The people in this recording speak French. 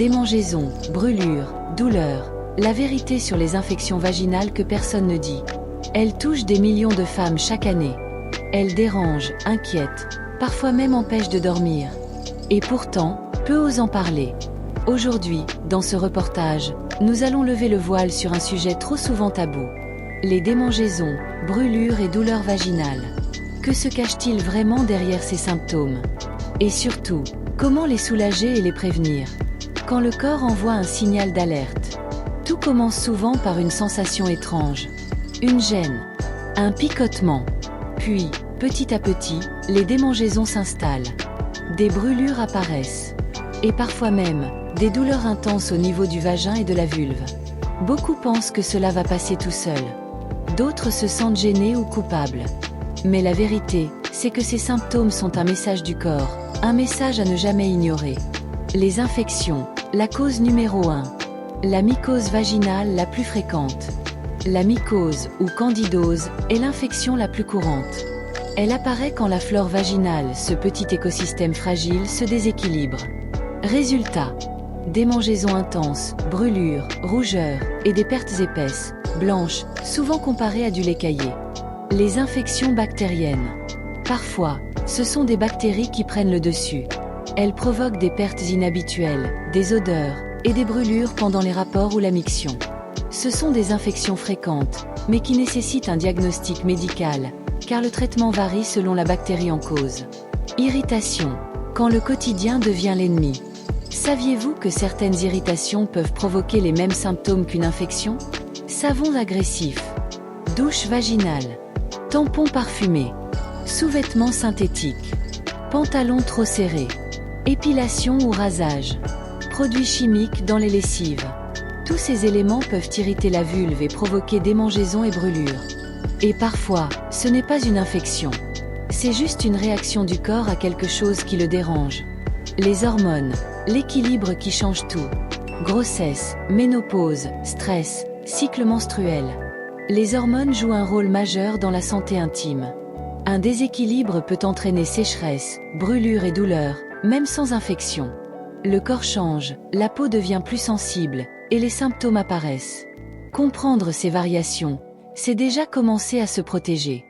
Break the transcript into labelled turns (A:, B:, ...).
A: Démangeaisons, brûlures, douleurs, la vérité sur les infections vaginales que personne ne dit. Elles touchent des millions de femmes chaque année. Elles dérangent, inquiètent, parfois même empêchent de dormir. Et pourtant, peu osent en parler. Aujourd'hui, dans ce reportage, nous allons lever le voile sur un sujet trop souvent tabou. Les démangeaisons, brûlures et douleurs vaginales. Que se cache-t-il vraiment derrière ces symptômes? Et surtout, comment les soulager et les prévenir? Quand le corps envoie un signal d'alerte. Tout commence souvent par une sensation étrange. Une gêne. Un picotement. Puis, petit à petit, les démangeaisons s'installent. Des brûlures apparaissent. Et parfois même, des douleurs intenses au niveau du vagin et de la vulve. Beaucoup pensent que cela va passer tout seul. D'autres se sentent gênés ou coupables. Mais la vérité, c'est que ces symptômes sont un message du corps, un message à ne jamais ignorer. Les infections, la cause numéro 1. La mycose vaginale la plus fréquente. La mycose, ou candidose, est l'infection la plus courante. Elle apparaît quand la flore vaginale, ce petit écosystème fragile, se déséquilibre. Résultat: démangeaisons intenses, brûlures, rougeurs, et des pertes épaisses, blanches, souvent comparées à du lait caillé. Les infections bactériennes. Parfois, ce sont des bactéries qui prennent le dessus. Elles provoquent des pertes inhabituelles, des odeurs, et des brûlures pendant les rapports ou la miction. Ce sont des infections fréquentes, mais qui nécessitent un diagnostic médical, car le traitement varie selon la bactérie en cause. Irritation. Quand le quotidien devient l'ennemi. Saviez-vous que certaines irritations peuvent provoquer les mêmes symptômes qu'une infection? Savon agressif. Douche vaginale. Tampons parfumés. Sous-vêtements synthétiques. Pantalons trop serrés. Épilation ou rasage. Produits chimiques dans les lessives. Tous ces éléments peuvent irriter la vulve et provoquer démangeaisons et brûlures. Et parfois, ce n'est pas une infection. C'est juste une réaction du corps à quelque chose qui le dérange. Les hormones, l'équilibre qui change tout. Grossesse, ménopause, stress, cycle menstruel. Les hormones jouent un rôle majeur dans la santé intime. Un déséquilibre peut entraîner sécheresse, brûlures et douleurs, même sans infection. Le corps change, la peau devient plus sensible, et les symptômes apparaissent. Comprendre ces variations, c'est déjà commencer à se protéger.